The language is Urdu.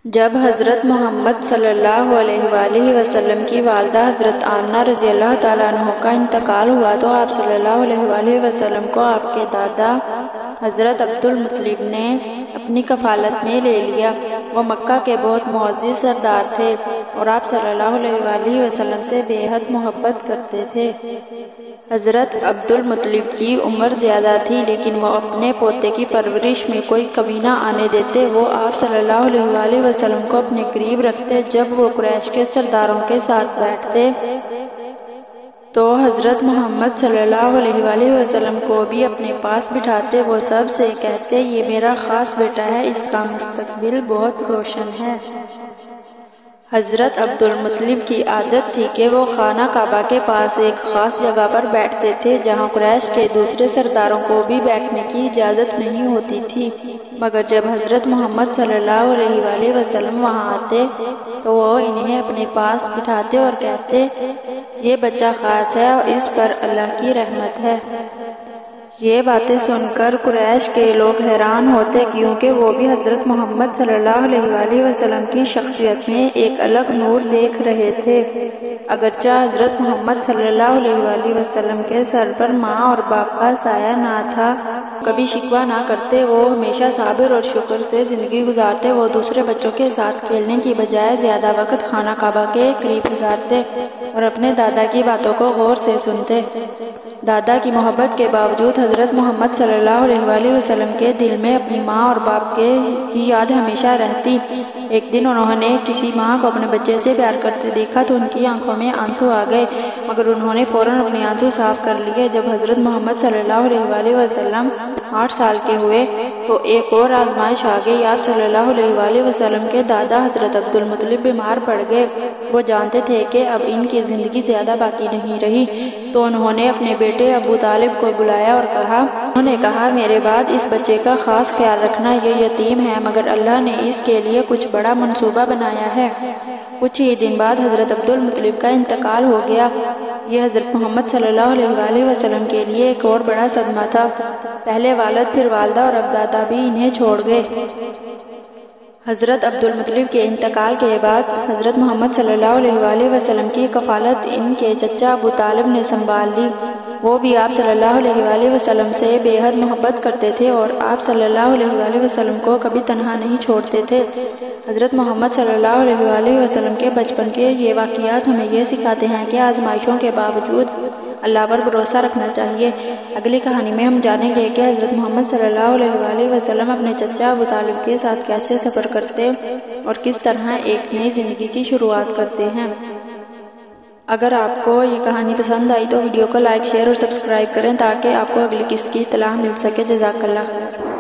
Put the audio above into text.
جب حضرت محمد صلی اللہ علیہ وآلہ وسلم کی والدہ حضرت آمنہ رضی اللہ تعالیٰ عنہ کا انتقال ہوا تو آپ صلی اللہ علیہ وآلہ وسلم کو آپ کے دادا حضرت عبد المطلب نے اپنی کفالت میں لے لیا۔ وہ مکہ کے بہت معزز سردار تھے اور آپ صلی اللہ علیہ وآلہ وسلم سے بے حد محبت کرتے تھے۔ حضرت عبد المطلب کی عمر زیادہ تھی لیکن وہ اپنے پوتے کی پرورش میں کوئی کمی نہ آنے دیتے۔ وہ آپ صلی اللہ علیہ وآلہ وسلم کو اپنے قریب رکھتے۔ جب وہ قریش کے سرداروں کے ساتھ بیٹھتے تو حضرت محمد صلی اللہ علیہ وآلہ وسلم کو بھی اپنے پاس بٹھاتے۔ وہ سب سے کہتے، یہ میرا خاص بیٹا ہے، اس کا مستقبل بہت روشن ہے۔ حضرت عبد المطلب کی عادت تھی کہ وہ خانہ کعبہ کے پاس ایک خاص جگہ پر بیٹھتے تھے جہاں قریش کے دوسرے سرداروں کو بھی بیٹھنے کی اجازت نہیں ہوتی تھی، مگر جب حضرت محمد صلی اللہ علیہ وآلہ وسلم وہاں آتے تو وہ انہیں اپنے پاس بٹھاتے اور کہتے، یہ بچہ خاص ہے اور اس پر اللہ کی رحمت ہے۔ یہ باتیں سن کر قریش کے لوگ حیران ہوتے کیونکہ وہ بھی حضرت محمد صلی اللہ علیہ وآلہ وسلم کی شخصیت میں ایک الگ نور دیکھ رہے تھے۔ اگرچہ حضرت محمد صلی اللہ علیہ وآلہ وسلم کے سر پر ماں اور باپ کا سایہ نہ تھا، کبھی شکوہ نہ کرتے، وہ ہمیشہ صبر اور شکر سے زندگی گزارتے۔ وہ دوسرے بچوں کے ساتھ کھیلنے کی بجائے زیادہ وقت خانہ کعبہ کے قریب گزارتے اور اپنے دادا کی باتوں کو غور سے سنتے۔ دادا کی محبت کے باوجود حضرت محمد صلی اللہ علیہ وآلہ وسلم کے دل میں اپنی ماں اور باپ کی یاد ہمیشہ رہتی۔ ایک دن انہوں نے کسی ماں کو اپنے بچے سے پیار کرتے دیکھا تو ان کی آنکھوں میں آنسو آ گئے، مگر انہوں نے فوراً اپنے آنسو صاف کر لیے۔ جب حضرت محمد صلی اللہ علیہ وآلہ وسلم 8 سال کے ہوئے تو ایک اور آزمائش آ گئی۔ آپ صلی اللہ علیہ وآلہ وسلم کے دادا حضرت عبد المطلب بیمار پڑ گئے۔ وہ جانتے تھے کہ اب ان کی زندگی زیادہ باقی نہیں رہی، تو انہوں نے اپنے بیٹے ابو طالب کو بلایا اور انہوں نے کہا، میرے بعد اس بچے کا خاص خیال رکھنا، یہ یتیم ہے مگر اللہ نے اس کے لیے کچھ بڑا منصوبہ بنایا ہے۔ کچھ ہی دن بعد حضرت عبد المطلب کا انتقال ہو گیا۔ یہ حضرت محمد صلی اللہ علیہ وآلہ وسلم کے لیے ایک اور بڑا صدمہ تھا۔ پہلے والد، پھر والدہ اور اب دادا بھی انہیں چھوڑ گئے۔ حضرت عبد المطلب کے انتقال کے بعد حضرت محمد صلی اللہ علیہ وآلہ وسلم کی کفالت ان کے چچا ابو طالب نے سنبھال لی۔ وہ بھی آپ صلی اللہ علیہ وآلہ وسلم سے بے حد محبت کرتے تھے اور آپ صلی اللہ علیہ وآلہ وسلم کو کبھی تنہا نہیں چھوڑتے تھے۔ حضرت محمد صلی اللہ علیہ وآلہ وسلم کے بچپن کے یہ واقعات ہمیں یہ سکھاتے ہیں کہ آزمائشوں کے باوجود اللہ پر بھروسہ رکھنا چاہیے۔ اگلی کہانی میں ہم جانیں گے کہ حضرت محمد صلی اللہ علیہ وآلہ وسلم اپنے چچا ابو طالب کے ساتھ کیسے سفر کرتے اور کس طرح ایک نئی زندگی کی شروعات کرتے ہیں۔ اگر آپ کو یہ کہانی پسند آئی تو ویڈیو کو لائک، شیئر اور سبسکرائب کریں تاکہ آپ کو اگلی قسط کی اطلاع مل سکے۔ جزاک اللہ خیر۔